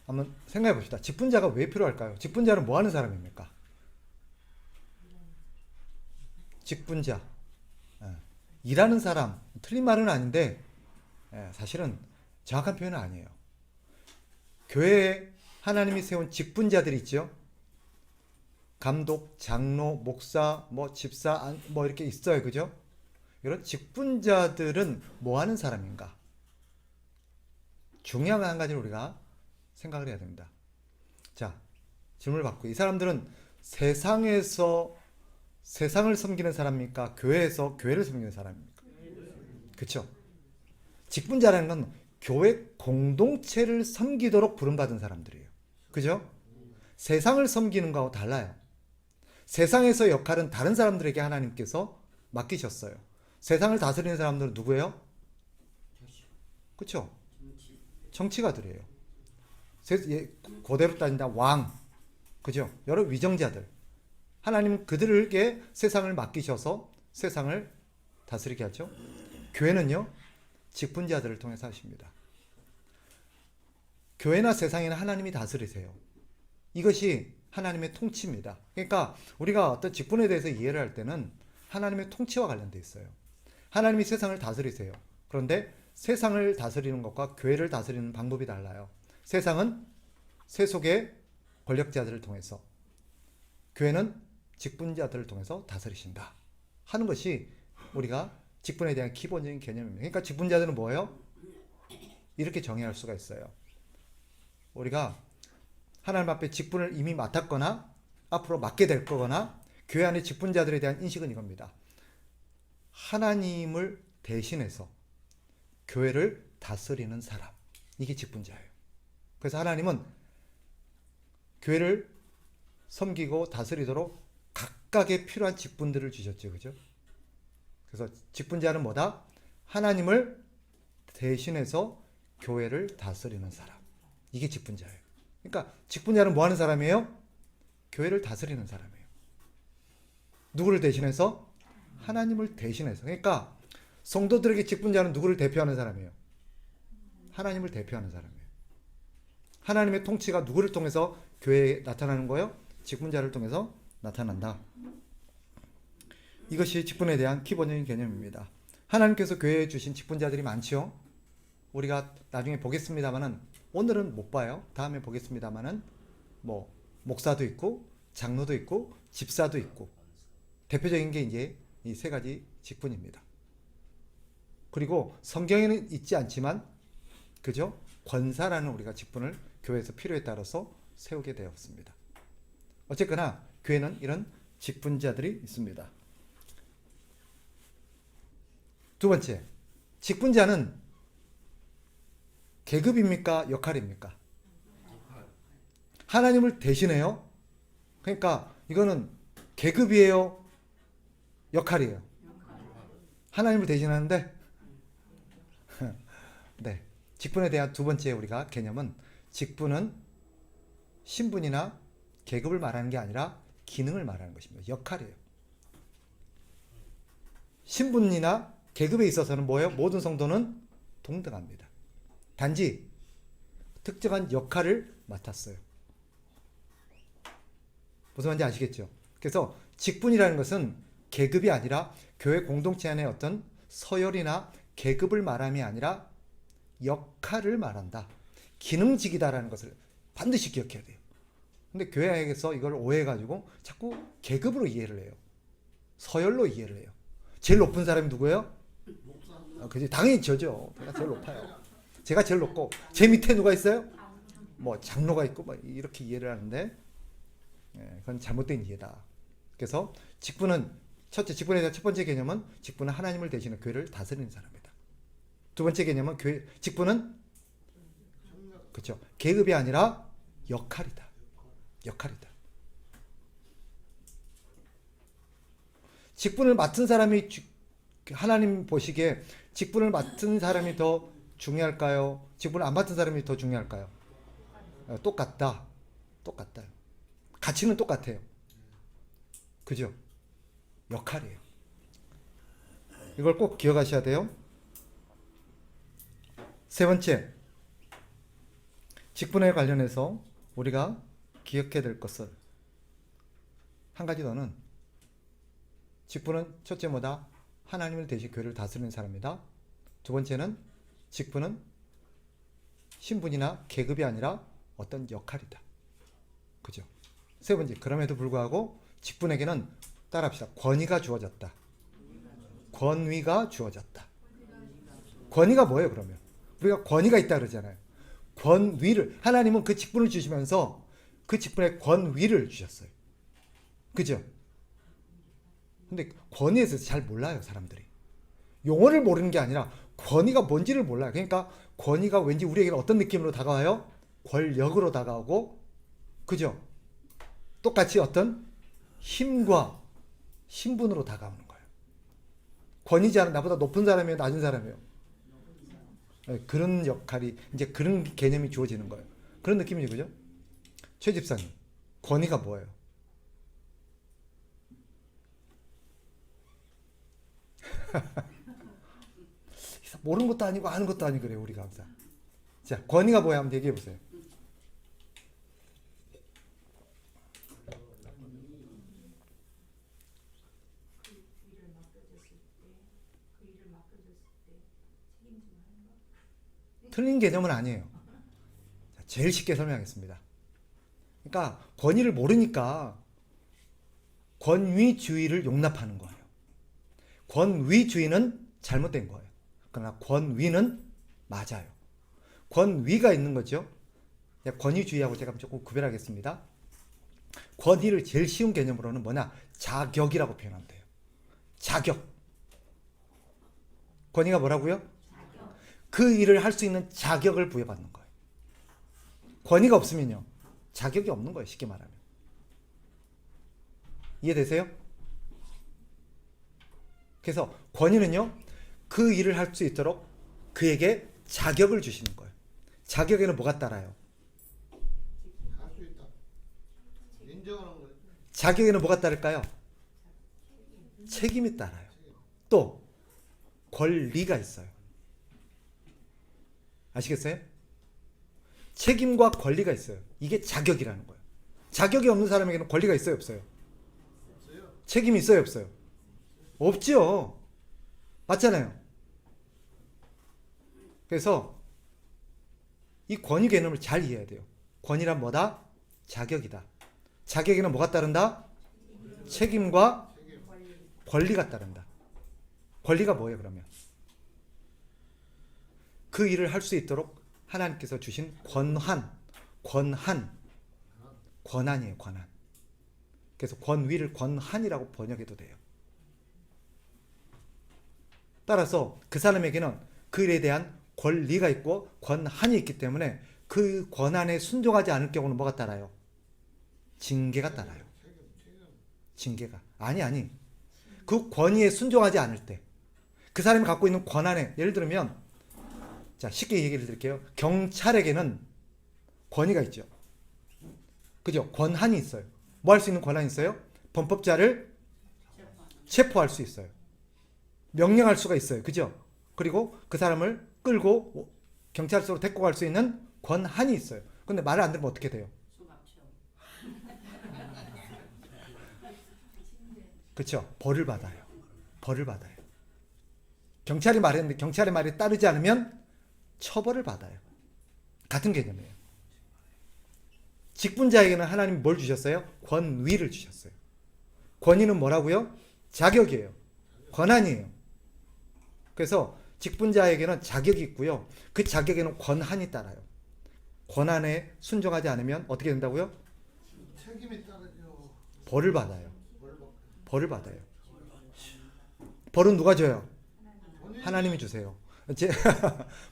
한번 생각해 봅시다. 직분자가 왜 필요할까요? 직분자는 뭐 하는 사람입니까? 직분자. 예. 일하는 사람. 틀린 말은 아닌데 사실은 정확한 표현은 아니에요. 교회에 하나님이 세운 직분자들이 있죠. 감독, 장로, 목사, 뭐 집사, 뭐 이렇게 있어요. 그죠? 이런 직분자들은 뭐 하는 사람인가? 중요한 한 가지를 우리가 생각을 해야 됩니다. 자, 질문을 받고 이 사람들은 세상에서 세상을 섬기는 사람입니까? 교회에서 교회를 섬기는 사람입니까? 그렇죠? 직분자라는 건 교회 공동체를 섬기도록 부름받은 사람들이에요. 그죠? 세상을 섬기는 거하고 달라요. 세상에서 역할은 다른 사람들에게 하나님께서 맡기셨어요. 세상을 다스리는 사람들은 누구예요? 그렇죠? 정치가들이에요. 고대로 따진다 왕, 그죠? 여러 위정자들. 하나님은 그들에게 세상을 맡기셔서 세상을 다스리게 하죠. 교회는요, 직분자들을 통해서 하십니다. 교회나 세상에는 하나님이 다스리세요. 이것이 하나님의 통치입니다. 그러니까 우리가 어떤 직분에 대해서 이해를 할 때는 하나님의 통치와 관련되어 있어요. 하나님이 세상을 다스리세요. 그런데 세상을 다스리는 것과 교회를 다스리는 방법이 달라요. 세상은 세속의 권력자들을 통해서, 교회는 직분자들을 통해서 다스리신다 하는 것이 우리가 직분에 대한 기본적인 개념입니다. 그러니까 직분자들은 뭐예요? 이렇게 정의할 수가 있어요. 우리가 하나님 앞에 직분을 이미 맡았거나 앞으로 맡게 될 거거나 교회 안의 직분자들에 대한 인식은 이겁니다. 하나님을 대신해서 교회를 다스리는 사람, 이게 직분자예요. 그래서 하나님은 교회를 섬기고 다스리도록 각각의 필요한 직분들을 주셨죠. 그죠? 그래서 직분자는 뭐다? 하나님을 대신해서 교회를 다스리는 사람. 이게 직분자예요. 그러니까 직분자는 뭐 하는 사람이에요? 교회를 다스리는 사람이에요. 누구를 대신해서? 하나님을 대신해서. 그러니까 성도들에게 직분자는 누구를 대표하는 사람이에요? 하나님을 대표하는 사람이에요. 하나님의 통치가 누구를 통해서 교회에 나타나는 거예요? 직분자를 통해서 나타난다. 이것이 직분에 대한 기본적인 개념입니다. 하나님께서 교회에 주신 직분자들이 많지요. 우리가 나중에 보겠습니다만은, 오늘은 못 봐요. 다음에 보겠습니다만은, 뭐 목사도 있고 장로도 있고 집사도 있고, 대표적인 게 이제 이 세 가지 직분입니다. 그리고 성경에는 있지 않지만, 그죠? 권사라는 우리가 직분을 교회에서 필요에 따라서 세우게 되었습니다. 어쨌거나 교회는 이런 직분자들이 있습니다. 두 번째, 직분자는 계급입니까? 역할입니까? 하나님을 대신해요. 그러니까 이거는 계급이에요? 역할이에요? 하나님을 대신하는데 네, 직분에 대한 두 번째 우리가 개념은, 직분은 신분이나 계급을 말하는 게 아니라 기능을 말하는 것입니다. 역할이에요. 신분이나 계급에 있어서는 뭐예요? 모든 성도는 동등합니다. 단지 특정한 역할을 맡았어요. 무슨 말인지 아시겠죠? 그래서 직분이라는 것은 계급이 아니라 교회 공동체 안에 어떤 서열이나 계급을 말함이 아니라 역할을 말한다. 기능직이다라는 것을 반드시 기억해야 돼요. 근데 교회에서 이걸 오해해가지고 자꾸 계급으로 이해를 해요. 서열로 이해를 해요. 제일 높은 사람이 누구예요? 그지? 당연히 저죠. 제가 제일 높아요. 제가 제일 높고 제 밑에 누가 있어요? 뭐 장로가 있고 뭐 이렇게 이해를 하는데, 그건 잘못된 이해다. 그래서 직분은, 첫째, 직분에 대한 첫 번째 개념은 직분은 하나님을 대신해 교회를 다스리는 사람이다. 두 번째 개념은 직분은 그렇죠. 계급이 아니라 역할이다. 역할이다. 직분을 맡은 사람이, 하나님 보시기에 직분을 맡은 사람이 더 중요할까요? 직분을 안 맡은 사람이 더 중요할까요? 똑같다. 똑같다. 가치는 똑같아요. 그죠? 역할이에요. 이걸 꼭 기억하셔야 돼요. 세 번째, 직분에 관련해서 우리가 기억해야 될 것은 한 가지 더는 직분은 첫째 뭐다? 하나님을 대신 교회를 다스리는 사람이다. 두 번째는 직분은 신분이나 계급이 아니라 어떤 역할이다. 그죠? 세 번째, 그럼에도 불구하고 직분에게는 따라합시다. 권위가 주어졌다. 권위가 주어졌다. 권위가 뭐예요, 그러면? 우리가 권위가 있다 그러잖아요. 권위를, 하나님은 그 직분을 주시면서 그 직분에 권위를 주셨어요. 그죠? 근데 권위에 대해서 잘 몰라요, 사람들이. 용어를 모르는 게 아니라 권위가 뭔지를 몰라요. 그러니까 권위가 왠지 우리에게는 어떤 느낌으로 다가와요? 권력으로 다가오고, 그죠? 똑같이 어떤 힘과 신분으로 다가오는 거예요. 권위지 않은, 나보다 높은 사람이에요, 낮은 사람이에요? 그런 역할이, 이제 그런 개념이 주어지는 거예요. 그런 느낌이죠, 그죠? 최 집사님, 권위가 뭐예요? 모르는 것도 아니고 아는 것도 아니고 그래요, 우리가 항상. 자, 권위가 뭐야? 한번 얘기해 보세요. 틀린 개념은 아니에요. 자, 제일 쉽게 설명하겠습니다. 그러니까 권위를 모르니까 권위주의를 용납하는 거예요. 권위주의는 잘못된 거예요. 그러나 권위는 맞아요. 권위가 있는 거죠. 권위주의하고 제가 조금 구별하겠습니다. 권위를 제일 쉬운 개념으로는 뭐냐? 자격이라고 표현하면 돼요. 자격. 권위가 뭐라고요? 자격. 그 일을 할 수 있는 자격을 부여받는 거예요. 권위가 없으면요, 자격이 없는 거예요, 쉽게 말하면. 이해되세요? 그래서 권위는요, 그 일을 할 수 있도록 그에게 자격을 주시는 거예요. 자격에는 뭐가 따라요? 할 수 있다. 인정하는 거예요. 자격에는 뭐가 따를까요? 책임이 따라요. 또 권리가 있어요. 아시겠어요? 책임과 권리가 있어요. 이게 자격이라는 거예요. 자격이 없는 사람에게는 권리가 있어요, 없어요? 없어요. 책임이 있어요, 없어요? 없죠. 맞잖아요. 그래서 이 권위 개념을 잘 이해해야 돼요. 권위란 뭐다? 자격이다. 자격에는 뭐가 따른다? 책임과 권리가 따른다. 권리가 뭐예요, 그러면? 그 일을 할 수 있도록 하나님께서 주신 권한이에요, 권한. 그래서 권위를 권한이라고 번역해도 돼요. 따라서 그 사람에게는 그 일에 대한 권리가 있고 권한이 있기 때문에 그 권한에 순종하지 않을 경우는 뭐가 따라요? 징계가 따라요. 징계가. 아니. 그 권위에 순종하지 않을 때, 그 사람이 갖고 있는 권한에, 예를 들면, 자, 쉽게 얘기를 드릴게요. 경찰에게는 권위가 있죠. 그죠? 권한이 있어요. 뭐 할 수 있는 권한이 있어요? 범법자를 체포할 수 있어요. 명령할 수가 있어요. 그죠? 그리고 그 사람을 끌고 경찰서로 데리고 갈 수 있는 권한이 있어요. 근데 말을 안 들으면 어떻게 돼요? 그렇죠? 벌을 받아요. 경찰이 말했는데 경찰의 말에 따르지 않으면 처벌을 받아요. 같은 개념이에요. 직분자에게는 하나님이 뭘 주셨어요? 권위를 주셨어요. 권위는 뭐라고요? 자격이에요. 권한이에요. 그래서 직분자에게는 자격이 있고요. 그 자격에는 권한이 따라요. 권한에 순종하지 않으면 어떻게 된다고요? 책임이 따르죠. 벌을 받아요. 벌은 누가 줘요? 하나님이 주세요.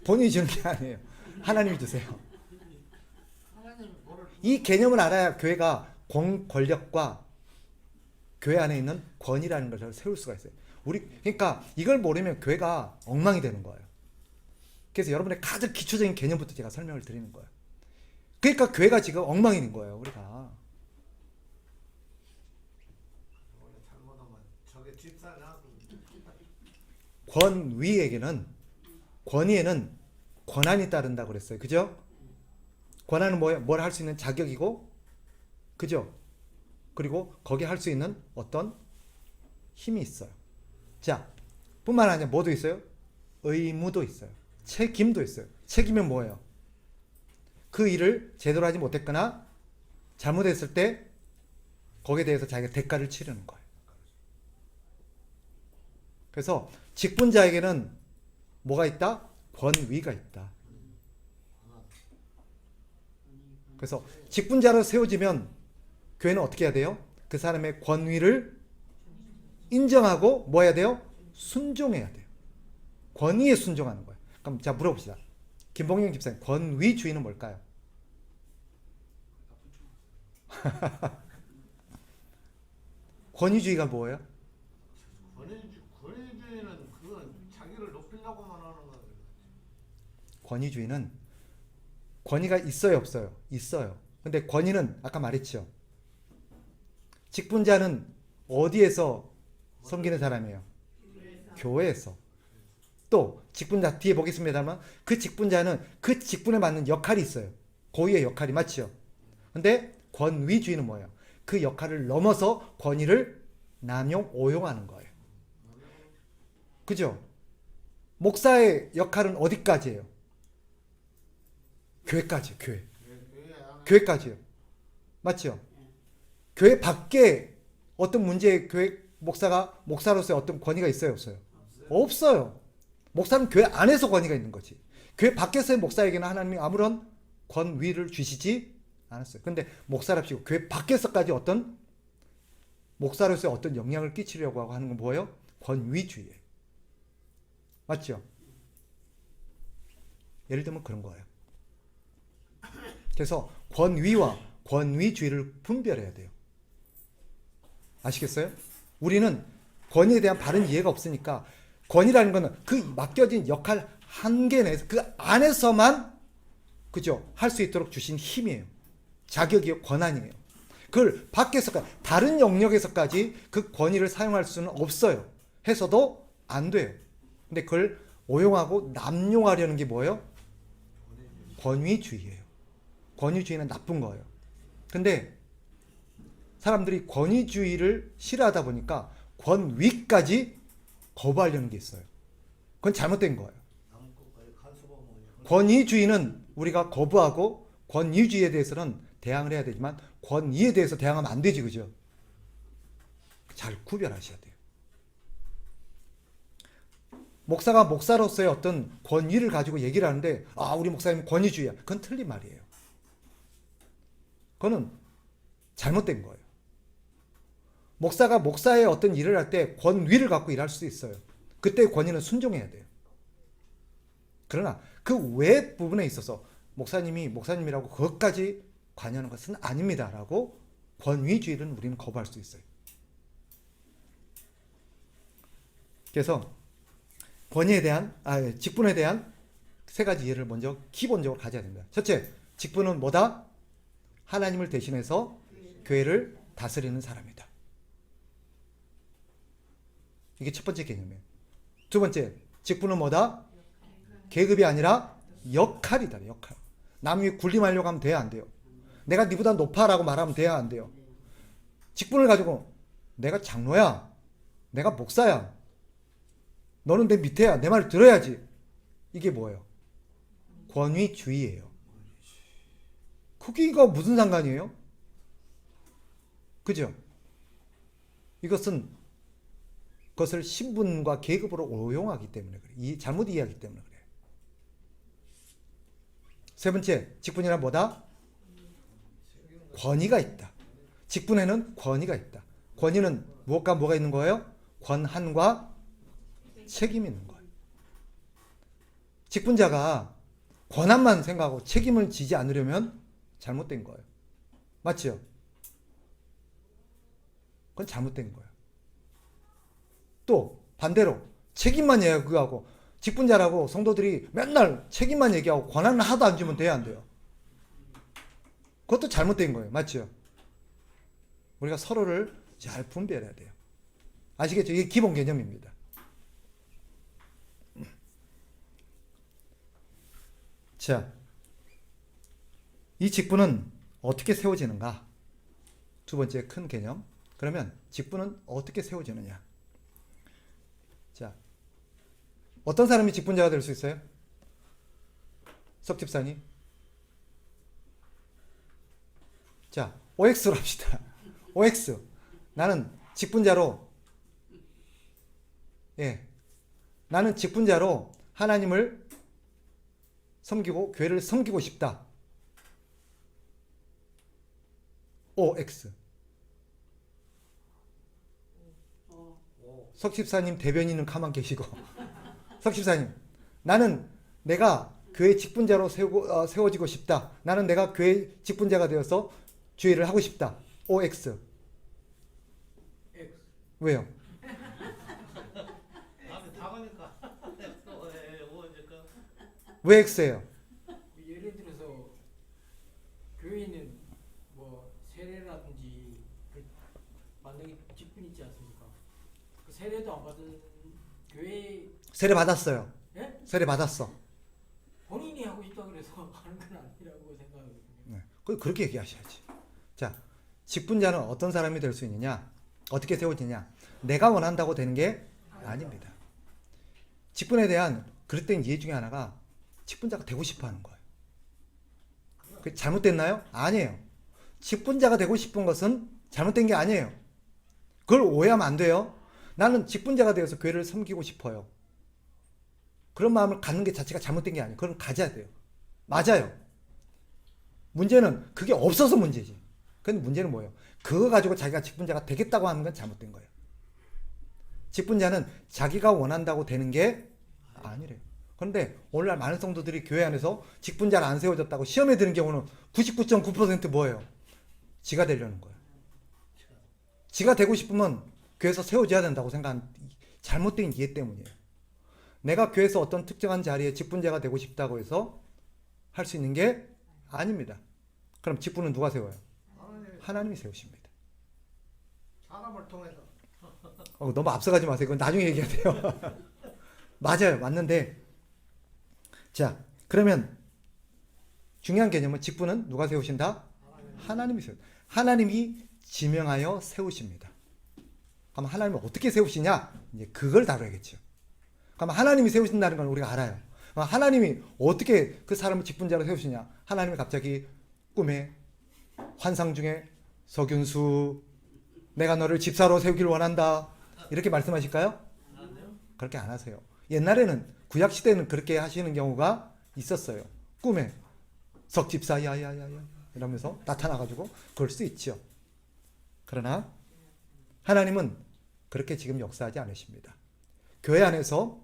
본인이 주는 게 아니에요. 하나님이 주세요. 이 개념을 알아야 교회가 권력과 교회 안에 있는 권위라는 것을 세울 수가 있어요. 그러니까 이걸 모르면 교회가 엉망이 되는 거예요. 그래서 여러분의 가장 기초적인 개념부터 제가 설명을 드리는 거예요. 그러니까 교회가 지금 엉망인 거예요, 우리가. 권위에는 권한이 따른다고 그랬어요. 그죠? 권한은 뭐예요? 뭘 할 수 있는 자격이고, 그죠? 그리고 거기에 할 수 있는 어떤 힘이 있어요. 자, 뿐만 아니라 뭐도 있어요? 의무도 있어요. 책임도 있어요. 책임은 뭐예요? 그 일을 제대로 하지 못했거나 잘못했을 때 거기에 대해서 자기가 대가를 치르는 거예요. 그래서 직분자에게는 뭐가 있다? 권위가 있다. 그래서 직분자로 세워지면 교회는 어떻게 해야 돼요? 그 사람의 권위를 인정하고 뭐 해야 돼요? 순종해야 돼요. 권위에 순종하는 거예요. 그럼 자 물어봅시다. 김봉영 집사님, 권위주의는 뭘까요? 권위주의가 뭐예요? 권위주의는 그건 자기를 높이려고만 하는 거예요. 권위주의는 권위가 있어요, 없어요? 있어요. 근데 권위는 아까 말했죠. 직분자는 어디에서 섬기는 사람이에요? 교회에서. 또 직분자 뒤에 보겠습니다만 그 직분자는 그 직분에 맞는 역할이 있어요. 고유의 역할이 맞죠. 근데 권위주의는 뭐예요? 그 역할을 넘어서 권위를 남용, 오용하는 거예요. 그죠? 목사의 역할은 어디까지예요? 교회까지요. 교회. 교회까지요. 맞죠? 교회 밖에 어떤 문제에 교회 목사가 목사로서의 어떤 권위가 있어요, 없어요? 없어요. 목사는 교회 안에서 권위가 있는 거지. 교회 밖에서의 목사에게는 하나님이 아무런 권위를 주시지 않았어요. 근데 목사랍시고 교회 밖에서까지 어떤 목사로서의 어떤 영향을 끼치려고 하고 하는 건 뭐예요? 권위주의예요. 맞죠? 예를 들면 그런 거예요. 그래서 권위와 권위주의를 분별해야 돼요. 아시겠어요? 우리는 권위에 대한 바른 이해가 없으니까 권위라는 것은 그 맡겨진 역할 한계 내에서 그 안에서만 그죠? 할 수 있도록 주신 힘이에요. 자격이요, 권한이에요. 그걸 밖에서까지 다른 영역에서까지 그 권위를 사용할 수는 없어요. 해서도 안 돼요. 근데 그걸 오용하고 남용하려는 게 뭐예요? 권위주의예요. 권위주의는 나쁜 거예요. 근데 사람들이 권위주의를 싫어하다 보니까 권위까지 거부하려는 게 있어요. 그건 잘못된 거예요. 권위주의는 우리가 거부하고 권위주의에 대해서는 대항을 해야 되지만 권위에 대해서 대항하면 안 되지, 그죠? 잘 구별하셔야 돼요. 목사가 목사로서의 어떤 권위를 가지고 얘기를 하는데 우리 목사님 권위주의야. 그건 틀린 말이에요. 그거는 잘못된 거예요. 목사가 목사의 어떤 일을 할 때 권위를 갖고 일할 수 있어요. 그때 권위는 순종해야 돼요. 그러나 그 외 부분에 있어서 목사님이 목사님이라고 그것까지 관여하는 것은 아닙니다라고 권위주의를 우리는 거부할 수 있어요. 그래서 권위에 대한 직분에 대한 세 가지 이해를 먼저 기본적으로 가져야 됩니다. 첫째, 직분은 뭐다? 하나님을 대신해서 교회를 다스리는 사람이다. 이게 첫 번째 개념이에요. 두 번째, 직분은 뭐다? 계급이 아니라 역할이다. 역할. 남 위에 군림하려고 하면 돼야 안 돼요. 내가 니보다 높아라고 말하면 돼야 안 돼요. 직분을 가지고 내가 장로야, 내가 목사야, 너는 내 밑에야, 내 말을 들어야지. 이게 뭐예요? 권위주의예요. 크기가 무슨 상관이에요? 그죠? 그것을 신분과 계급으로 오용하기 때문에 그래요. 잘못 이해하기 때문에 그래요. 세 번째, 직분이란 뭐다? 권위가 있다. 직분에는 권위가 있다. 권위는 무엇과 뭐가 있는 거예요? 권한과 책임이 있는 거예요. 직분자가 권한만 생각하고 책임을 지지 않으려면 잘못된 거예요. 맞죠? 그건 잘못된 거예요. 또 반대로 책임만 얘기하고 직분자라고 성도들이 맨날 책임만 얘기하고 권한은 하나도 안 주면 돼야 안 돼요. 그것도 잘못된 거예요. 맞죠? 우리가 서로를 잘 분별해야 돼요. 아시겠죠? 이게 기본 개념입니다. 자, 이 직분은 어떻게 세워지는가? 두 번째 큰 개념. 그러면 직분은 어떻게 세워지느냐? 자, 어떤 사람이 직분자가 될 수 있어요? 석 집사님. 자, OX로 합시다. OX. 나는 직분자로, 나는 직분자로 하나님을 섬기고 교회를 섬기고 싶다. OX. 석 집사님 대변인은 가만 계시고. 석 집사님, 나는 내가 교회 직분자로 세워지고 싶다. 나는 내가 교회 직분자가 되어서 주의를 하고 싶다. OX. X. 왜요? 앞에 다 가니까. 오니까. 왜 X예요? 예를 들어서 교회에 있는 뭐 세례라든지 그 만약에 직분 있지 않습니까? 그 세례도 안 받은 교회 세례 받았어요. 예? 세례 받았어. 본인이 하고 싶다 그래서 하는 건 아니라고 생각하거든요. 네. 그렇게 얘기하셔야지. 자, 직분자는 어떤 사람이 될 수 있느냐? 어떻게 세워지냐? 내가 원한다고 되는 게 아닙니다. 직분에 대한 그릇된 이해 중에 하나가 직분자가 되고 싶어 하는 거예요. 그 잘못됐나요? 아니에요. 직분자가 되고 싶은 것은 잘못된 게 아니에요. 그걸 오해하면 안 돼요. 나는 직분자가 되어서 교회를 섬기고 싶어요. 그런 마음을 갖는 게 자체가 잘못된 게 아니에요. 그건 가져야 돼요. 맞아요. 문제는 그게 없어서 문제지. 근데 문제는 뭐예요? 그거 가지고 자기가 직분자가 되겠다고 하는 건 잘못된 거예요. 직분자는 자기가 원한다고 되는 게 아니래요. 그런데 오늘날 많은 성도들이 교회 안에서 직분자가 안 세워졌다고 시험에 드는 경우는 99.9% 뭐예요? 지가 되려는 거예요. 지가 되고 싶으면 교회에서 세워져야 된다고 생각하는 잘못된 이해 때문이에요. 내가 교회에서 어떤 특정한 자리에 직분자가 되고 싶다고 해서 할 수 있는 게 아닙니다. 그럼 직분은 누가 세워요? 하나님이 세우십니다. 사람을 통해서. 너무 앞서가지 마세요. 그건 나중에 얘기해야 돼요. 맞아요. 맞는데 자, 그러면 중요한 개념은 직분은 누가 세우신다? 하나님이 세우. 하나님이 지명하여 세우십니다. 그럼 하나님은 어떻게 세우시냐? 이제 그걸 다뤄야겠죠. 그럼 하나님이 세우신다는 건 우리가 알아요. 하나님이 어떻게 그 사람을 직분자로 세우시냐? 하나님이 갑자기 꿈에 환상 중에 석윤수 내가 너를 집사로 세우기를 원한다. 이렇게 말씀하실까요? 그렇게 안 하세요. 옛날에는 구약 시대는 그렇게 하시는 경우가 있었어요. 꿈에 석 집사 야야야야 이러면서 나타나가지고 그럴 수 있죠. 그러나 하나님은 그렇게 지금 역사하지 않으십니다. 교회 안에서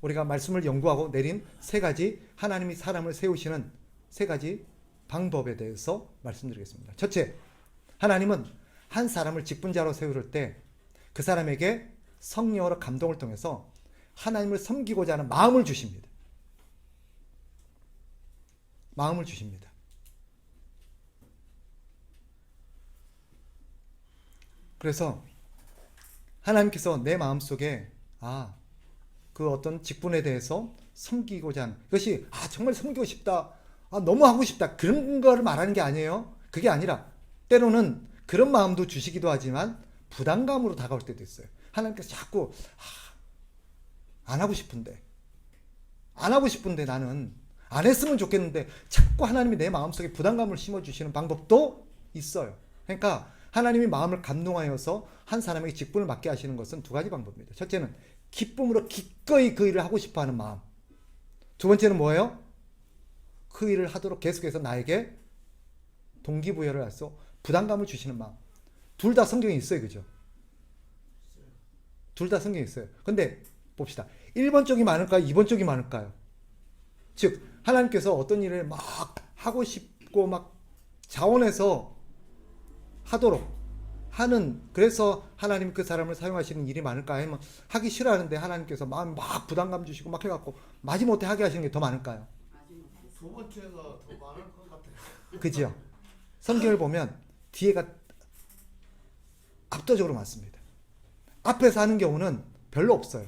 우리가 말씀을 연구하고 내린 세 가지 하나님이 사람을 세우시는 세 가지 방법에 대해서 말씀드리겠습니다. 첫째, 하나님은 한 사람을 직분자로 세울 때 그 사람에게 성령으로 감동을 통해서 하나님을 섬기고자 하는 마음을 주십니다. 마음을 주십니다. 그래서 하나님께서 내 마음속에 그 어떤 직분에 대해서 섬기고자 하는 그것이 정말 섬기고 싶다. 너무 하고 싶다. 그런 걸 말하는 게 아니에요. 그게 아니라 때로는 그런 마음도 주시기도 하지만 부담감으로 다가올 때도 있어요. 하나님께서 자꾸 안 하고 싶은데 나는 안 했으면 좋겠는데 자꾸 하나님이 내 마음속에 부담감을 심어주시는 방법도 있어요. 그러니까 하나님이 마음을 감동하여서 한 사람에게 직분을 맡게 하시는 것은 두 가지 방법입니다. 첫째는 기쁨으로 기꺼이 그 일을 하고 싶어하는 마음. 두 번째는 뭐예요? 그 일을 하도록 계속해서 나에게 동기부여를 해서 부담감을 주시는 마음. 둘 다 성경에 있어요. 그죠? 둘 다 성경에 있어요. 근데 봅시다. 1번 쪽이 많을까요? 2번 쪽이 많을까요? 즉 하나님께서 어떤 일을 막 하고 싶고 막 자원해서 하도록 하는 그래서 하나님 그 사람을 사용하시는 일이 많을까요? 아니면 하기 싫어하는데 하나님께서 막 부담감 주시고 막 해갖고 마지못해 하게 하시는 게 더 많을까요? 두 번째가 더 많을 것 같아요. 그죠? 성경을 보면 뒤에가 압도적으로 많습니다. 앞에서 하는 경우는 별로 없어요.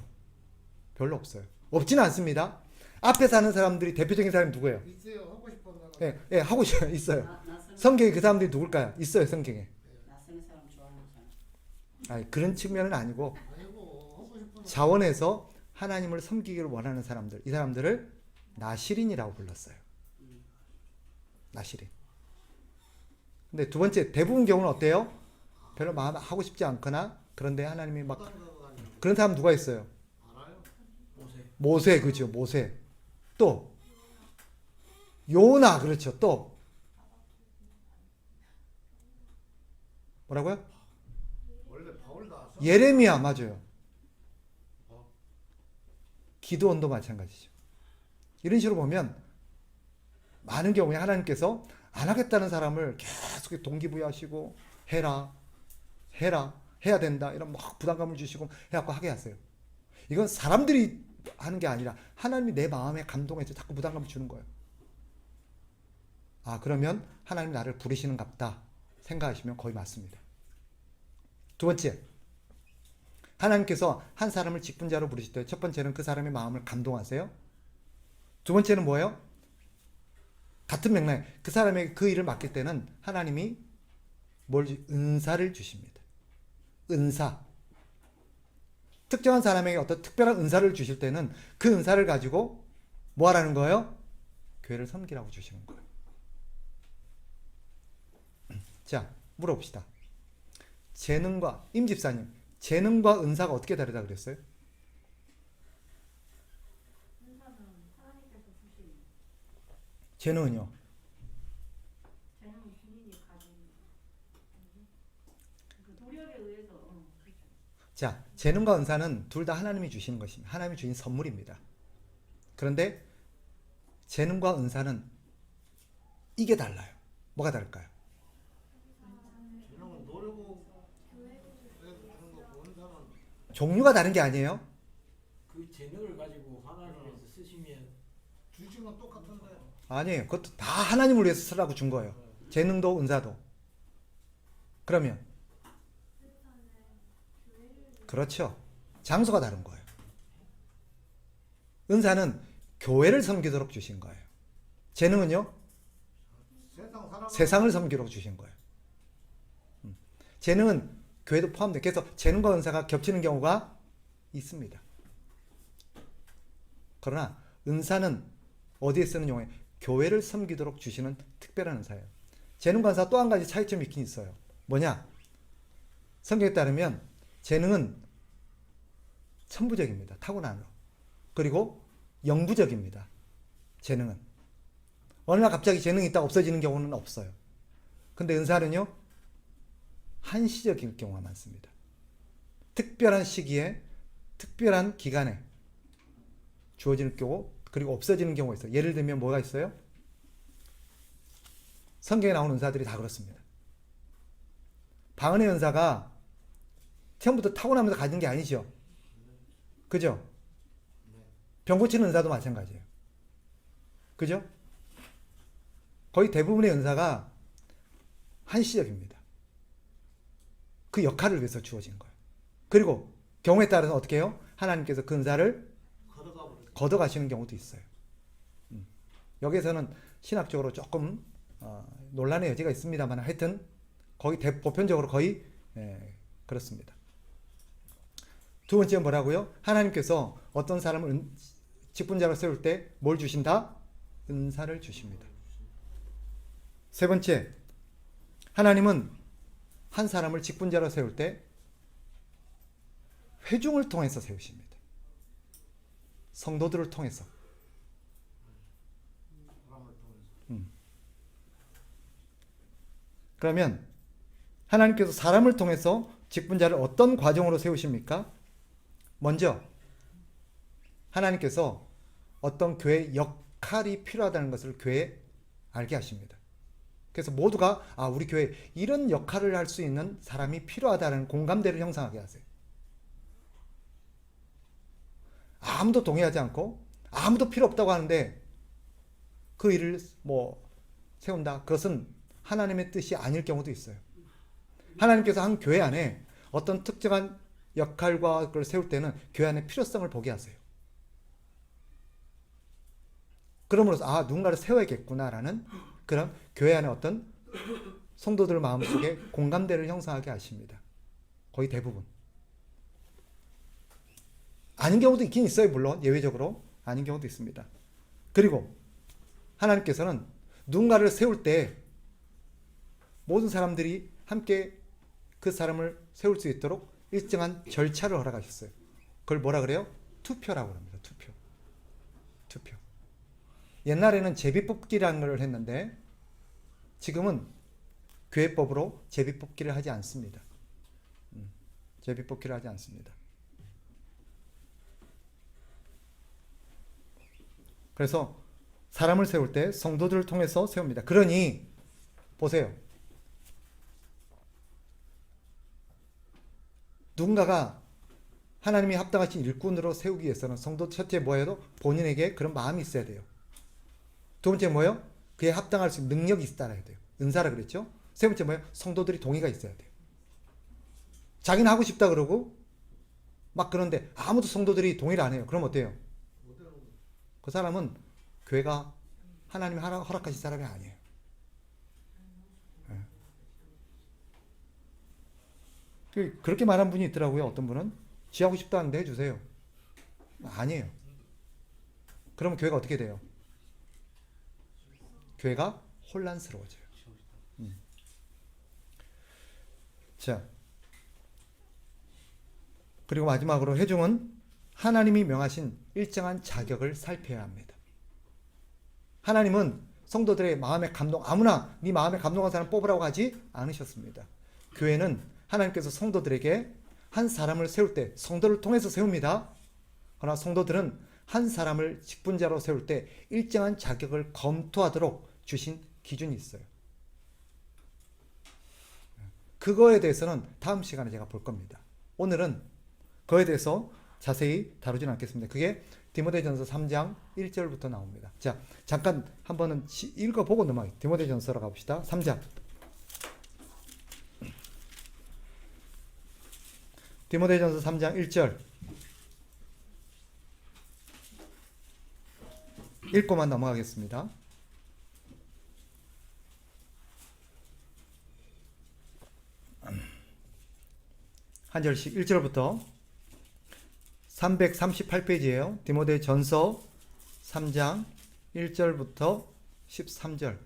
별로 없어요. 없지는 않습니다. 앞에서 하는 사람들이 대표적인 사람이 누구예요? 있어요. 하고 싶은 거는 예, 하고 있어요. 낯선 성경에 그 사람들이 누굴까요? 있어요, 성경에. 낯선 사람 좋아하는 사람. 아니, 그런 측면은 아니고 아니고 하고 싶은 자원에서 하나님을 섬기기를 원하는 사람들, 이 사람들을 나시린이라고 불렀어요. 나시린. 근데 두 번째, 대부분 경우는 어때요? 별로 마음 하고 싶지 않거나 그런데 하나님이 막 거가 아니고 그런 사람 누가 있어요? 알아요? 모세. 모세, 그죠? 모세. 또 요나, 그렇죠. 또 뭐라고요? 원래 바울도 아서 예레미야, 맞아요. 기도원도 마찬가지죠. 이런 식으로 보면 많은 경우에 하나님께서 안 하겠다는 사람을 계속 동기부여하시고 해라, 해야 된다 이런 막 부담감을 주시고 해갖고 하게 하세요. 이건 사람들이 하는 게 아니라 하나님이 내 마음에 감동해서 자꾸 부담감을 주는 거예요. 아, 그러면 하나님 나를 부르시는 갑다 생각하시면 거의 맞습니다. 두 번째, 하나님께서 한 사람을 직분자로 부르실 때 첫 번째는 그 사람의 마음을 감동하세요. 두 번째는 뭐예요? 같은 맥락에 그 사람에게 그 일을 맡길 때는 하나님이 은사를 주십니다. 은사. 특정한 사람에게 어떤 특별한 은사를 주실 때는 그 은사를 가지고 뭐 하라는 거예요? 교회를 섬기라고 주시는 거예요. 자, 물어봅시다. 임 집사님, 재능과 은사가 어떻게 다르다 그랬어요? 은사는 하나님께서 주신 재능은요? 재능은 본인이 가진 그 노력에 의해서 그렇죠. 자, 재능과 은사는 둘 다 하나님이 주시는 것입니다. 하나님이 주신 선물입니다. 그런데 재능과 은사는 이게 달라요. 뭐가 다를까요? 재능은 노리고 하는 거고 원사는 종류가 다른 게 아니에요. 그 재능을 가지고 하나님께서 쓰시면 주신 건 똑같은데 아니에요. 그것도 다 하나님을 위해서 쓰라고 준 거예요. 재능도 은사도. 그러면 그렇죠. 장소가 다른 거예요. 은사는 교회를 섬기도록 주신 거예요. 재능은요? 세상을 섬기도록 주신 거예요. 재능은 교회도 포함돼. 그래서 재능과 은사가 겹치는 경우가 있습니다. 그러나 은사는 어디에 쓰는 용어예요? 교회를 섬기도록 주시는 특별한 은사예요. 재능과 은사 또 한 가지 차이점이 있긴 있어요. 뭐냐? 성경에 따르면 재능은 천부적입니다. 타고나는. 그리고 영구적입니다. 재능은. 어느 날 갑자기 재능이 있다가 없어지는 경우는 없어요. 근데 은사는요, 한시적일 경우가 많습니다. 특별한 시기에, 특별한 기간에 주어지는 경우, 그리고 없어지는 경우가 있어요. 예를 들면 뭐가 있어요? 성경에 나오는 은사들이 다 그렇습니다. 방언의 은사가 처음부터 타고나면서 가진 게 아니죠. 그죠? 병 고치는 은사도 마찬가지예요. 그죠? 거의 대부분의 은사가 한시적입니다. 그 역할을 위해서 주어진 거예요. 그리고 경우에 따라서 어떻게 해요? 하나님께서 그 은사를 걷어가시는 경우도 있어요. 여기에서는 신학적으로 조금 논란의 여지가 있습니다만 하여튼 거의 보편적으로 거의 그렇습니다. 두 번째는 뭐라고요? 하나님께서 어떤 사람을 직분자로 세울 때 뭘 주신다? 은사를 주십니다. 세 번째, 하나님은 한 사람을 직분자로 세울 때 회중을 통해서 세우십니다. 성도들을 통해서. 그러면 하나님께서 사람을 통해서 직분자를 어떤 과정으로 세우십니까? 먼저 하나님께서 어떤 교회의 역할이 필요하다는 것을 교회에 알게 하십니다. 그래서 모두가 우리 교회에 이런 역할을 할 수 있는 사람이 필요하다는 공감대를 형성하게 하세요. 아무도 동의하지 않고 아무도 필요 없다고 하는데 그 일을 세운다. 그것은 하나님의 뜻이 아닐 경우도 있어요. 하나님께서 한 교회 안에 어떤 특정한 역할과 그걸 세울 때는 교회 안에 필요성을 보게 하세요. 그러므로서 누군가를 세워야겠구나라는 그런 교회 안에 어떤 성도들 마음속에 공감대를 형성하게 하십니다. 거의 대부분. 아닌 경우도 있긴 있어요. 물론 예외적으로 아닌 경우도 있습니다. 그리고 하나님께서는 누군가를 세울 때 모든 사람들이 함께 그 사람을 세울 수 있도록 일정한 절차를 허락하셨어요. 그걸 뭐라 그래요? 투표라고 합니다. 투표. 옛날에는 제비뽑기라는 걸 했는데 지금은 교회법으로 제비뽑기를 하지 않습니다. 제비뽑기를 하지 않습니다. 그래서 사람을 세울 때 성도들을 통해서 세웁니다. 그러니 보세요. 누군가가 하나님이 합당하신 일꾼으로 세우기 위해서는 성도 첫째 뭐예요? 본인에게 그런 마음이 있어야 돼요. 두 번째 뭐예요? 그에 합당할 수 있는 능력이 있어야 돼요. 은사라 그랬죠? 세 번째 뭐예요? 성도들이 동의가 있어야 돼요. 자기는 하고 싶다 그러고 막 그런데 아무도 성도들이 동의를 안 해요. 그럼 어때요? 그 사람은 교회가 하나님이 허락하신 사람이 아니에요. 그렇게 말한 분이 있더라고요. 어떤 분은 지 하고 싶다는데 해주세요. 아니에요. 그러면 교회가 어떻게 돼요? 교회가 혼란스러워져요. 자, 그리고 마지막으로 회중은 하나님이 명하신 일정한 자격을 살펴야 합니다. 하나님은 성도들의 마음에 감동, 아무나 네 마음에 감동한 사람 뽑으라고 하지 않으셨습니다. 교회는 하나님께서 성도들에게 한 사람을 세울 때 성도를 통해서 세웁니다. 그러나 성도들은 한 사람을 직분자로 세울 때 일정한 자격을 검토하도록 주신 기준이 있어요. 그거에 대해서는 다음 시간에 제가 볼 겁니다. 오늘은 그거에 대해서 자세히 다루지는 않겠습니다. 그게 디모데전서 3장 1절부터 나옵니다. 자, 잠깐 한 번은 읽어보고 넘어가요. 디모데전서로 가봅시다. 3장. 디모데전서 3장 1절 읽고만 넘어가겠습니다. 한 절씩 1절부터 338페이지예요. 디모데전서 3장 1절부터 13절.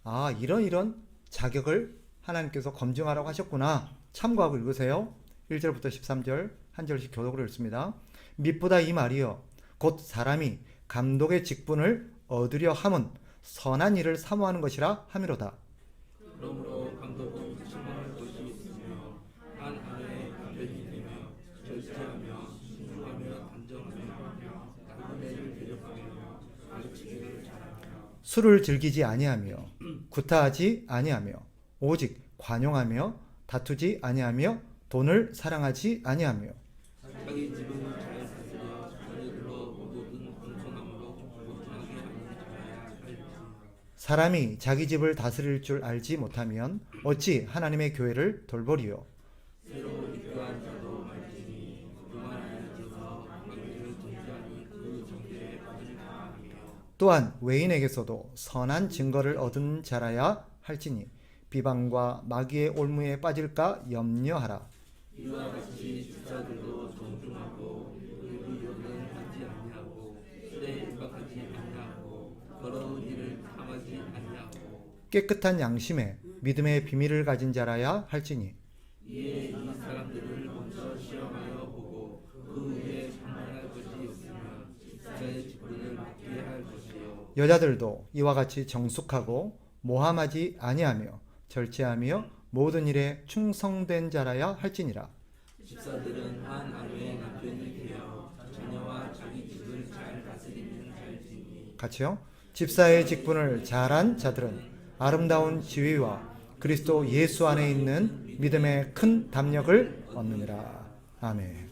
아, 이런 자격을 하나님께서 검증하라고 하셨구나. 참고하고 읽으세요. 1절부터 13절 한 절씩 교독으로 읽습니다. mit보다 이 말이여 곧 사람이 감독의 직분을 얻으려 함은 선한 일을 사모하는 것이라 함이로다. 그러므로 감독은 책망할 것이 있으며 한 안에 답변이 되며 절제하며 순종하며 단정하며 다른 애를 대접하며 가르치기를 잘하며 술을 즐기지 아니하며 구타하지 아니하며 오직 관용하며 다투지 아니하며 돈을 사랑하지 아니하며 자기 집을 잘 다스려 자녀들로 모든 공손함으로 보존하게 하는 자라야 할지. 사람이 자기 집을 다스릴 줄 알지 못하면 어찌 하나님의 교회를 돌보리요. 새로 입교한 자도 말지니 그만 알려져서 관계를 존재하니 그 정죄에 빠질까 하며 또한 외인에게서도 선한 증거를 얻은 자라야 할지니 비방과 마귀의 올무에 빠질까 염려하라. 이와 같이 집사들도 존중하고 의리로는 하지 아니하고 술에 임박하지 아니하고 더러운 일을 탐하지 아니하고 깨끗한 양심에 믿음의 비밀을 가진 자라야 할지니 이에 이 사람들을 먼저 시험하여 보고 그 후에 판단할 것이 있으면 집사의 직분을 맡게 할 것이요 여자들도 이와 같이 정숙하고 모함하지 아니하며 절제하며 모든 일에 충성된 자라야 할지니라. 집사들은 한 아내의 남편이 되어 자녀와 자기 집을 잘 다스리는 자일지니 같이요. 집사의 직분을 잘한 자들은 아름다운 지위와 그리스도 예수 안에 있는 믿음의 큰 담력을 얻느니라. 아멘.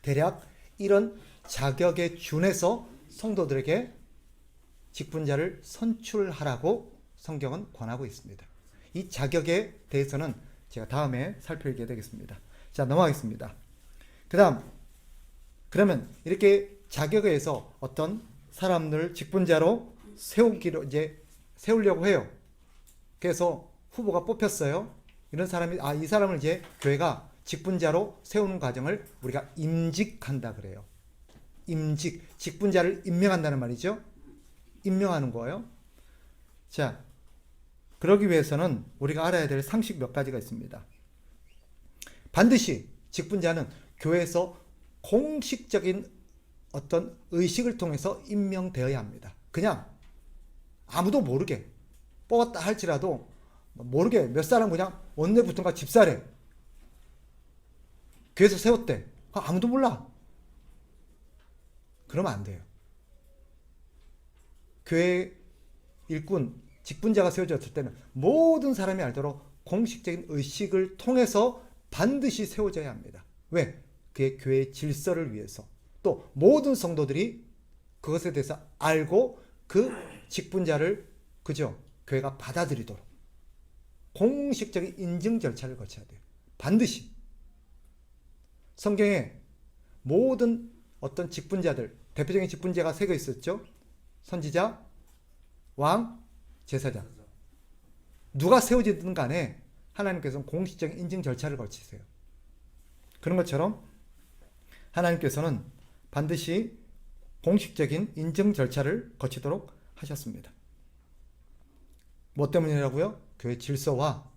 대략 이런 자격에 준해서 성도들에게 직분자를 선출하라고 성경은 권하고 있습니다. 이 자격에 대해서는 제가 다음에 살펴보게 되겠습니다. 자, 넘어가겠습니다. 그러면 이렇게 자격에 의해서 어떤 사람들 직분자로 세우기로 이제 세우려고 해요. 그래서 후보가 뽑혔어요. 이런 사람이 이 사람을 이제 교회가 직분자로 세우는 과정을 우리가 임직한다 그래요. 임직, 직분자를 임명한다는 말이죠. 임명하는 거예요. 자, 그러기 위해서는 우리가 알아야 될 상식 몇 가지가 있습니다. 반드시 직분자는 교회에서 공식적인 어떤 의식을 통해서 임명되어야 합니다. 그냥 아무도 모르게 뽑았다 할지라도 모르게 몇 사람 그냥 원내부통과 집사래 교회에서 세웠대. 아무도 몰라. 그러면 안 돼요. 교회 일꾼, 직분자가 세워졌을 때는 모든 사람이 알도록 공식적인 의식을 통해서 반드시 세워져야 합니다. 왜? 그의 교회의 질서를 위해서. 또 모든 성도들이 그것에 대해서 알고 그 직분자를 그죠? 교회가 받아들이도록 공식적인 인증 절차를 거쳐야 돼요. 반드시. 성경에 모든 어떤 직분자들, 대표적인 직분자가 세 개 있었죠. 선지자, 왕, 제사장. 누가 세워지든 간에 하나님께서는 공식적인 인증 절차를 거치세요. 그런 것처럼 하나님께서는 반드시 공식적인 인증 절차를 거치도록 하셨습니다. 뭐 때문이라고요? 교회 질서와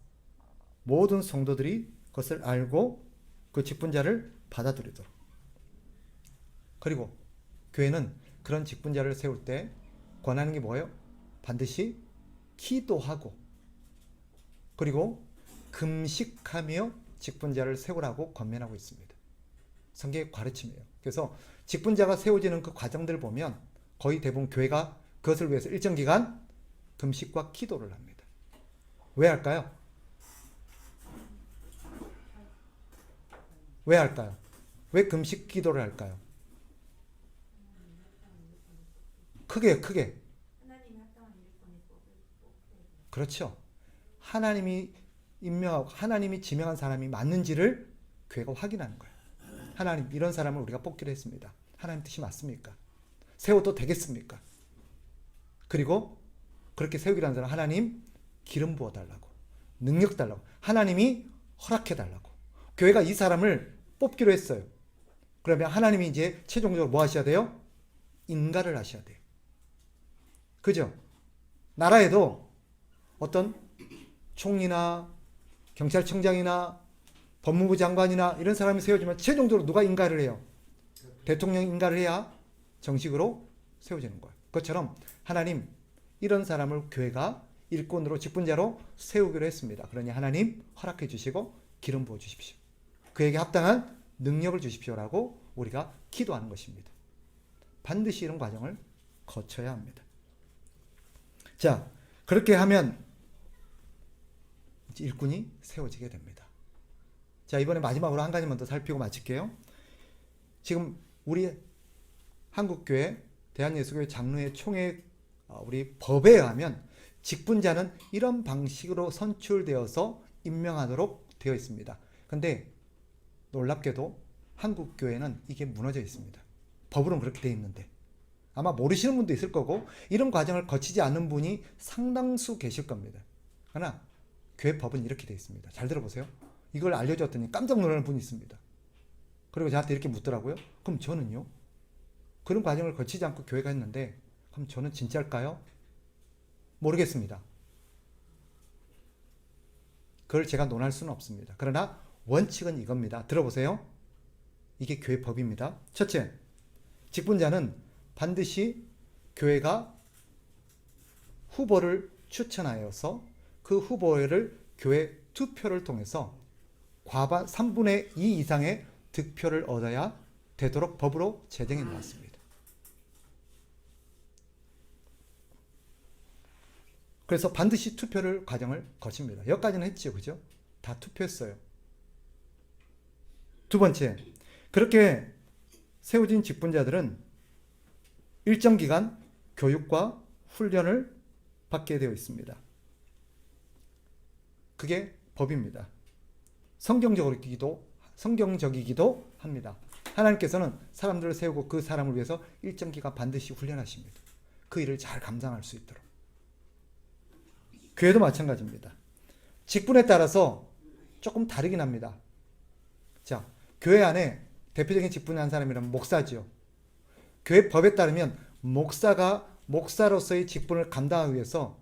모든 성도들이 그것을 알고 그 직분자를 받아들이도록. 그리고 교회는 그런 직분자를 세울 때 권하는 게 뭐예요? 반드시 기도하고 그리고 금식하며 직분자를 세우라고 권면하고 있습니다. 성경의 가르침이에요. 그래서 직분자가 세워지는 그 과정들을 보면 거의 대부분 교회가 그것을 위해서 일정 기간 금식과 기도를 합니다. 왜 할까요? 왜 할까요? 왜 금식 기도를 할까요? 크게. 그렇죠. 하나님이 임명하고 하나님이 지명한 사람이 맞는지를 교회가 확인하는 거예요. 하나님, 이런 사람을 우리가 뽑기로 했습니다. 하나님 뜻이 맞습니까? 세워도 되겠습니까? 그리고 그렇게 세우기로 한 사람, 하나님 기름 부어달라고, 능력 달라고, 하나님이 허락해달라고. 교회가 이 사람을 뽑기로 했어요. 그러면 하나님이 이제 최종적으로 뭐 하셔야 돼요? 인가를 하셔야 돼요. 그죠? 나라에도 어떤 총리나 경찰청장이나 법무부 장관이나 이런 사람이 세워지면 최종적으로 누가 인가를 해요? 대통령이 인가를 해야 정식으로 세워지는 거예요. 그것처럼 하나님, 이런 사람을 교회가 일꾼으로 직분자로 세우기로 했습니다. 그러니 하나님 허락해 주시고 기름 부어 주십시오. 그에게 합당한 능력을 주십시오라고 우리가 기도하는 것입니다. 반드시 이런 과정을 거쳐야 합니다. 자, 그렇게 하면 일꾼이 세워지게 됩니다. 자, 이번에 마지막으로 한 가지만 더 살피고 마칠게요. 지금 우리 한국교회 대한예수교회 장로회 총회 우리 법에 의하면 직분자는 이런 방식으로 선출되어서 임명하도록 되어 있습니다. 근데 놀랍게도 한국교회는 이게 무너져 있습니다. 법으로는 그렇게 되어 있는데 아마 모르시는 분도 있을 거고 이런 과정을 거치지 않는 분이 상당수 계실 겁니다. 그러나 교회 법은 이렇게 되어 있습니다. 잘 들어보세요. 이걸 알려줬더니 깜짝 놀라는 분이 있습니다. 그리고 저한테 이렇게 묻더라고요. 그럼 저는요? 그런 과정을 거치지 않고 교회가 했는데 그럼 저는 진짜일까요? 모르겠습니다. 그걸 제가 논할 수는 없습니다. 그러나 원칙은 이겁니다. 들어보세요. 이게 교회 법입니다. 첫째, 직분자는 반드시 교회가 후보를 추천하여서 그 후보를 교회 투표를 통해서 과반 3분의 2 이상의 득표를 얻어야 되도록 법으로 제정해 놓았습니다. 그래서 반드시 투표를 과정을 거칩니다. 여기까지는 했죠. 그죠? 다 투표했어요. 두 번째, 그렇게 세워진 직분자들은 일정 기간 교육과 훈련을 받게 되어 있습니다. 그게 법입니다. 성경적이기도 합니다. 하나님께서는 사람들을 세우고 그 사람을 위해서 일정 기간 반드시 훈련하십니다. 그 일을 잘 감당할 수 있도록. 교회도 마찬가지입니다. 직분에 따라서 조금 다르긴 합니다. 자, 교회 안에 대표적인 직분을 한 사람이라면 목사죠. 교회 법에 따르면 목사가 목사로서의 직분을 감당하기 위해서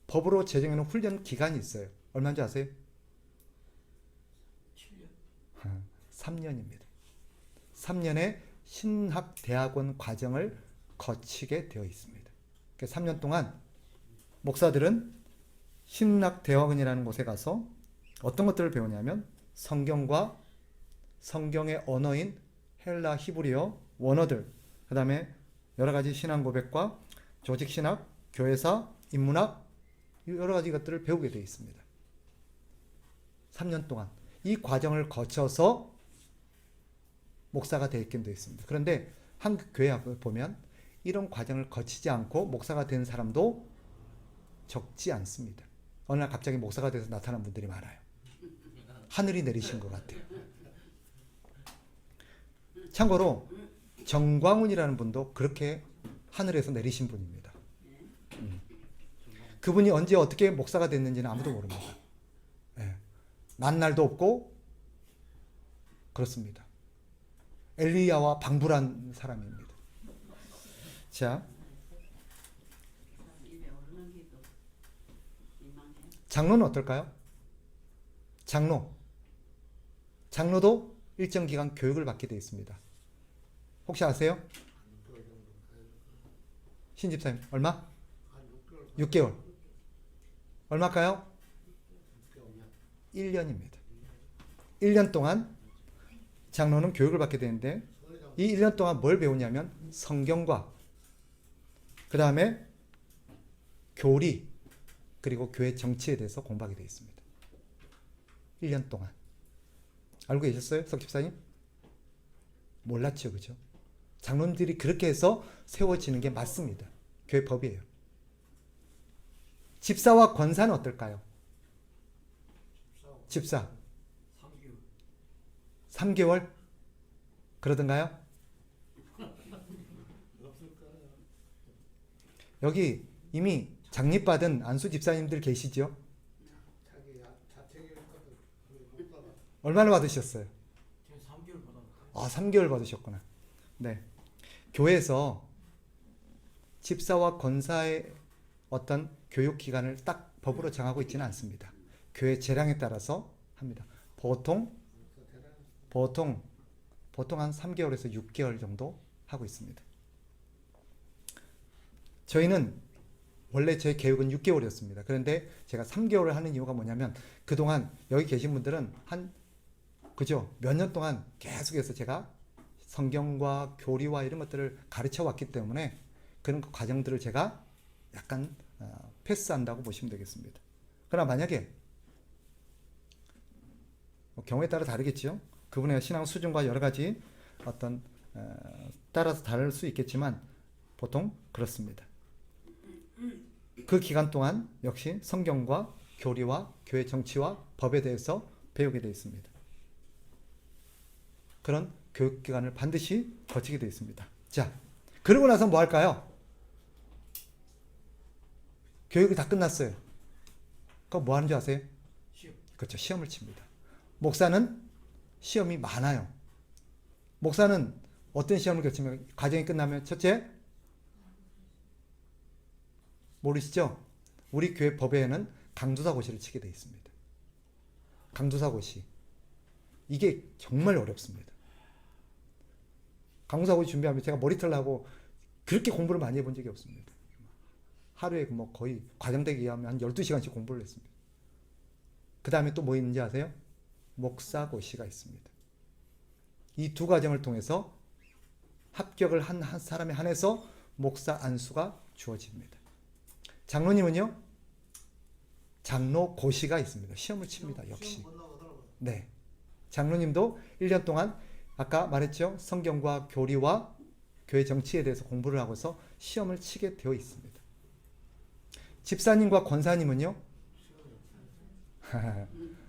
법으로 제정해놓은 훈련 기간이 있어요. 얼마인지 아세요? 7년. 3년입니다. 3년의 신학대학원 과정을 거치게 되어 있습니다. 3년 동안 목사들은 신학대학원이라는 곳에 가서 어떤 것들을 배우냐면 성경과 성경의 언어인 헬라, 히브리어, 원어들, 그 다음에 여러 가지 신앙 고백과 조직신학, 교회사, 인문학 여러 가지 것들을 배우게 되어 있습니다. 3년 동안 이 과정을 거쳐서 목사가 되게 되어 있습니다. 그런데 한국 교회에 보면 이런 과정을 거치지 않고 목사가 된 사람도 적지 않습니다. 어느 날 갑자기 목사가 돼서 나타난 분들이 많아요. 하늘이 내리신 것 같아요. 참고로 정광훈이라는 분도 그렇게 하늘에서 내리신 분입니다. 그분이 언제 어떻게 목사가 됐는지는 아무도 모릅니다. 네. 난 날도 없고 그렇습니다. 엘리야와 방불한 사람입니다. 자, 장로는 어떨까요? 장로도 일정 기간 교육을 받게 되어 있습니다. 혹시 아세요? 신집사님 얼마? 6개월. 얼마일까요? 1년입니다. 1년 동안 장로는 교육을 받게 되는데 이 1년 동안 뭘 배우냐면 성경과 그 다음에 교리 그리고 교회 정치에 대해서 공부하게 되어 있습니다. 1년 동안. 알고 계셨어요? 석 집사님? 몰랐죠. 그죠? 장로님들이 그렇게 해서 세워지는 게 맞습니다. 교회 법이에요. 집사와 권사는 어떨까요? 집사 3개월. 3개월? 그러던가요? 여기 이미 장립받은 안수 집사님들 계시죠? 자기 자책이었거든. 못 받아. 얼마나 받으셨어요? 제가 3개월 받았어요. 아, 3개월 받으셨구나. 네. 교회에서 집사와 권사의 어떤 교육 기간을 딱 법으로 정하고 있지는 않습니다. 교회 재량에 따라서 합니다. 보통 한 3개월에서 6개월 정도 하고 있습니다. 저희는 원래 제 계획은 6개월이었습니다. 그런데 제가 3개월을 하는 이유가 뭐냐면 그동안 여기 계신 분들은 그죠? 몇 년 동안 계속해서 제가 성경과 교리와 이런 것들을 가르쳐 왔기 때문에 그런 과정들을 제가 약간 패스한다고 보시면 되겠습니다. 그러나 만약에 경우에 따라 다르겠죠. 그분의 신앙 수준과 여러 가지 어떤 따라서 다를 수 있겠지만 보통 그렇습니다. 그 기간 동안 역시 성경과 교리와 교회 정치와 법에 대해서 배우게 되어 있습니다. 그런 교육 기간을 반드시 거치게 되어 있습니다. 자, 그러고 나서 뭐 할까요? 교육이 다 끝났어요. 그럼 뭐 하는 줄 아세요? 시험. 그렇죠. 시험을 칩니다. 목사는 시험이 많아요. 목사는 어떤 시험을 거치면 과정이 끝나면 첫째, 모르시죠? 우리 교회 법에는 강두사고시를 치게 되어 있습니다. 강두사고시. 이게 정말 어렵습니다. 강두사고시 준비하면 제가 머리털 나고 그렇게 공부를 많이 해본 적이 없습니다. 하루에 뭐 거의 과장되기 위하면 한 12시간씩 공부를 했습니다. 그 다음에 또 뭐 있는지 아세요? 목사고시가 있습니다. 이 두 과정을 통해서 합격을 한 사람에 한해서 목사 안수가 주어집니다. 장로님은요? 장로고시가 있습니다. 시험을 칩니다. 역시. 시험 못 나오더라고요. 네. 장로님도 1년 동안 아까 말했죠. 성경과 교리와 교회 정치에 대해서 공부를 하고서 시험을 치게 되어 있습니다. 집사님과 권사님은요?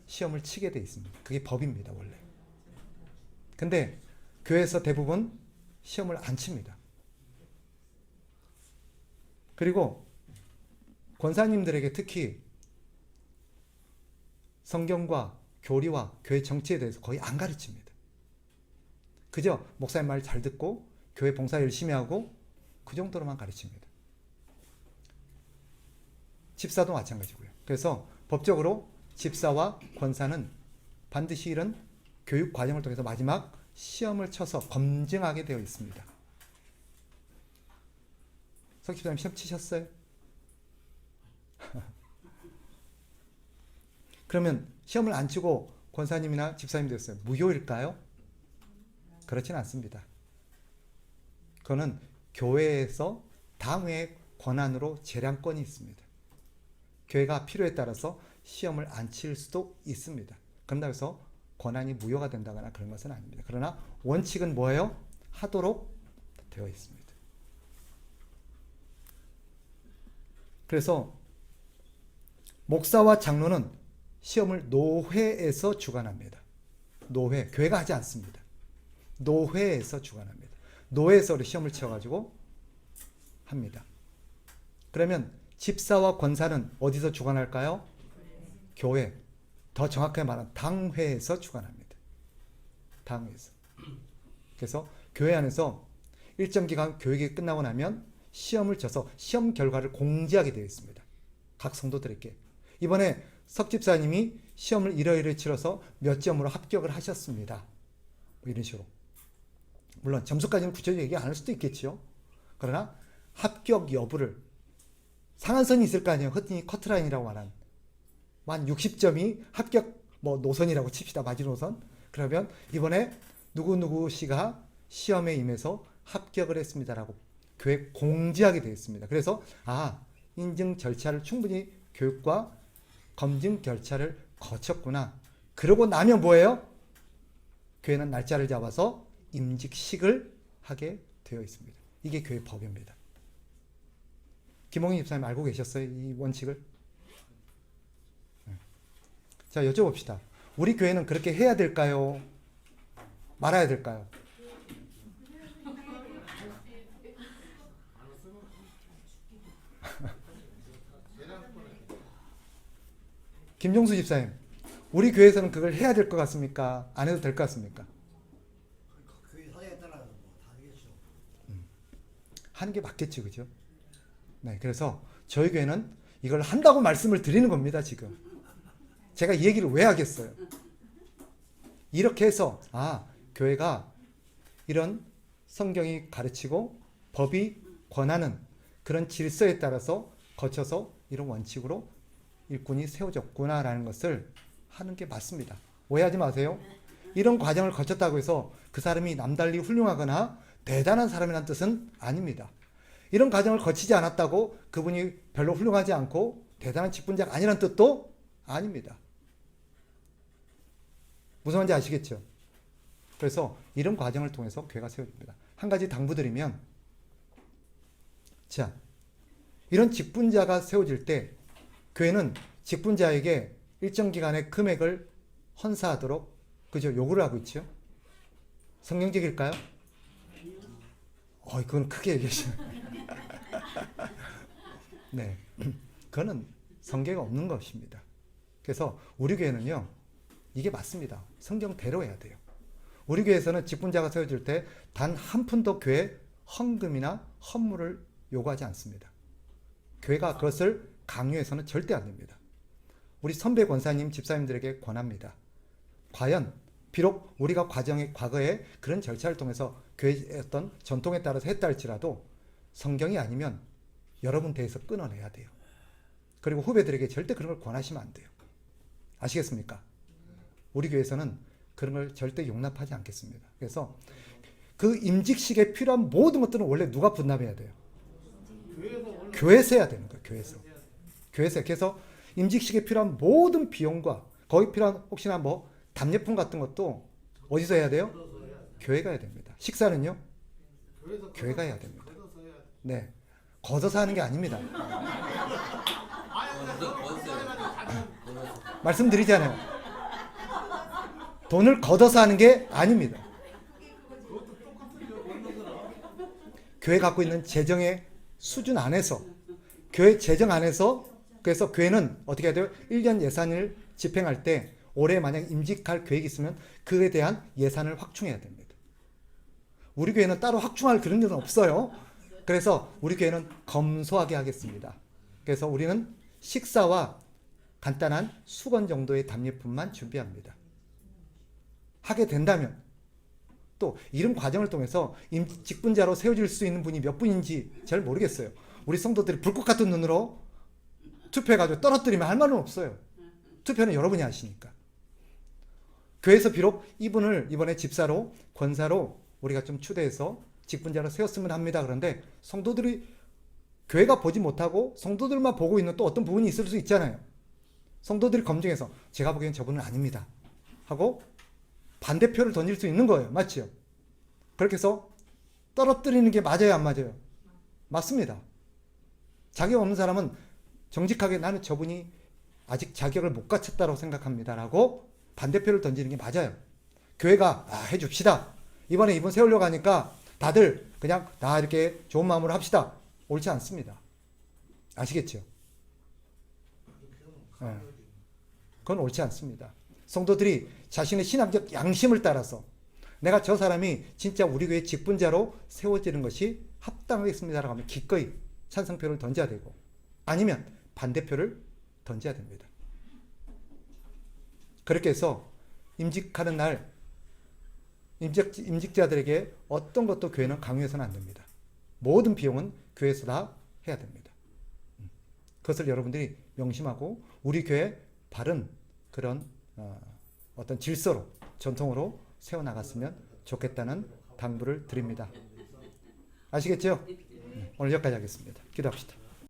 시험을 치게 되어 있습니다. 그게 법입니다. 원래. 근데 교회에서 대부분 시험을 안 칩니다. 그리고 권사님들에게 특히 성경과 교리와 교회 정치에 대해서 거의 안 가르칩니다. 그저 목사님 말 잘 듣고 교회 봉사 열심히 하고 그 정도로만 가르칩니다. 집사도 마찬가지고요. 그래서 법적으로 집사와 권사는 반드시 이런 교육 과정을 통해서 마지막 시험을 쳐서 검증하게 되어 있습니다. 석 집사님 시험 치셨어요? 그러면 시험을 안 치고 권사님이나 집사님 됐어요. 무효일까요? 그렇진 않습니다. 그거는 교회에서 당회의 권한으로 재량권이 있습니다. 교회가 필요에 따라서 시험을 안 칠 수도 있습니다. 그런다고 해서 권한이 무효가 된다거나 그런 것은 아닙니다. 그러나 원칙은 뭐예요? 하도록 되어 있습니다. 그래서 목사와 장로는 시험을 노회에서 주관합니다. 노회, 교회가 하지 않습니다. 노회에서 주관합니다. 노회에서 시험을 치러가지고 합니다. 그러면 집사와 권사는 어디서 주관할까요? 교회, 더 정확하게 말하면 당회에서 주관합니다. 당회에서. 그래서 교회 안에서 일정 기간 교육이 끝나고 나면 시험을 쳐서 시험 결과를 공지하게 되어 있습니다. 각 성도들에게. 이번에 석 집사님이 시험을 이러이러 치러서 몇 점으로 합격을 하셨습니다. 뭐 이런 식으로. 물론 점수까지는 구체적으로 얘기 안 할 수도 있겠죠. 그러나 합격 여부를 상한선이 있을 거 아니에요. 흔히 커트라인이라고 말하는. 한 60점이 합격 뭐 노선이라고 칩시다. 마지노선. 그러면 이번에 누구누구 씨가 시험에 임해서 합격을 했습니다라고 교회 공지하게 되어 있습니다. 그래서 인증 절차를 충분히 교육과 검증 절차를 거쳤구나. 그러고 나면 뭐예요? 교회는 날짜를 잡아서 임직식을 하게 되어 있습니다. 이게 교회 법입니다. 김홍희 집사님 알고 계셨어요? 이 원칙을? 자, 여쭤봅시다. 우리 교회는 그렇게 해야 될까요? 말아야 될까요? 김종수 집사님, 우리 교회에서는 그걸 해야 될 것 같습니까? 안 해도 될 것 같습니까? 그 사회에 따라 뭐 다르겠죠. 하는 게 맞겠죠, 그죠? 네, 그래서 저희 교회는 이걸 한다고 말씀을 드리는 겁니다, 지금. 제가 이 얘기를 왜 하겠어요? 이렇게 해서 교회가 이런 성경이 가르치고 법이 권하는 그런 질서에 따라서 거쳐서 이런 원칙으로 일꾼이 세워졌구나라는 것을 하는 게 맞습니다. 오해하지 마세요. 이런 과정을 거쳤다고 해서 그 사람이 남달리 훌륭하거나 대단한 사람이라는 뜻은 아닙니다. 이런 과정을 거치지 않았다고 그분이 별로 훌륭하지 않고 대단한 직분자가 아니라는 뜻도 아닙니다. 무슨 말인지 아시겠죠? 그래서 이런 과정을 통해서 교회가 세워집니다. 한 가지 당부드리면, 자, 이런 직분자가 세워질 때 교회는 직분자에게 일정 기간의 금액을 헌사하도록 그죠? 요구를 하고 있죠. 성경적일까요? 그건 크게 얘기하시네. 네, 그거는 성경에 없는 것입니다. 그래서 우리 교회는요, 이게 맞습니다. 성경대로 해야 돼요. 우리 교회에서는 직분자가 세워질 때 단 한 푼도 교회 헌금이나 헌물을 요구하지 않습니다. 교회가 그것을 강요해서는 절대 안 됩니다. 우리 선배 권사님, 집사님들에게 권합니다. 과연 비록 우리가 과거에 그런 절차를 통해서 교회의 어떤 전통에 따라서 했다 할지라도 성경이 아니면 여러분 대해서 끊어내야 돼요. 그리고 후배들에게 절대 그런 걸 권하시면 안 돼요. 아시겠습니까? 우리 교회에서는 그런 걸 절대 용납하지 않겠습니다. 그래서 그 임직식에 필요한 모든 것들은 원래 누가 분담해야 돼요? 교회에서 해야 되는 거예요. 교회에서. 그래서 임직식에 필요한 모든 비용과 거기 필요한 혹시나 뭐 답례품 같은 것도 어디서 해야 돼요? 교회가 해야 됩니다. 식사는요? 교회가 해야 됩니다. 네, 걷어서 하는 게 아닙니다. 말씀드리잖아요. 돈을 걷어서 하는 게 아닙니다. 교회 갖고 있는 재정의 수준 안에서, 교회 재정 안에서, 그래서 교회는 어떻게 해야 돼요? 1년 예산을 집행할 때 올해 만약 임직할 계획이 있으면 그에 대한 예산을 확충해야 됩니다. 우리 교회는 따로 확충할 그런 일은 없어요. 그래서 우리 교회는 검소하게 하겠습니다. 그래서 우리는 식사와 간단한 수건 정도의 답례품만 준비합니다. 하게 된다면 또 이런 과정을 통해서 직분자로 세워질 수 있는 분이 몇 분인지 잘 모르겠어요. 우리 성도들이 불꽃 같은 눈으로 투표해가지고 떨어뜨리면 할 말은 없어요. 투표는 여러분이 하시니까. 교회에서 비록 이분을 이번에 집사로 권사로 우리가 좀 추대해서 직분자로 세웠으면 합니다. 그런데 성도들이 교회가 보지 못하고 성도들만 보고 있는 또 어떤 부분이 있을 수 있잖아요. 성도들이 검증해서 제가 보기엔 저분은 아닙니다 하고 반대표를 던질 수 있는 거예요. 맞죠? 그렇게 해서 떨어뜨리는 게 맞아요, 안 맞아요? 맞습니다. 자격 없는 사람은 정직하게 나는 저분이 아직 자격을 못 갖췄다고 생각합니다 라고 반대표를 던지는 게 맞아요. 교회가 해줍시다. 이번에 이분 세우려고 하니까 다들 그냥 다 이렇게 좋은 마음으로 합시다. 옳지 않습니다. 아시겠죠? 네. 그건 옳지 않습니다. 성도들이 자신의 신앙적 양심을 따라서 내가 저 사람이 진짜 우리 교회 직분자로 세워지는 것이 합당하겠습니다라고 하면 기꺼이 찬성표를 던져야 되고 아니면 반대표를 던져야 됩니다. 그렇게 해서 임직하는 날 임직자들에게 어떤 것도 교회는 강요해서는 안 됩니다. 모든 비용은 교회에서 다 해야 됩니다. 그것을 여러분들이 명심하고 우리 교회 바른 그런 어떤 질서로 전통으로 세워나갔으면 좋겠다는 당부를 드립니다. 아시겠죠? 오늘 여기까지 하겠습니다. 기도합시다.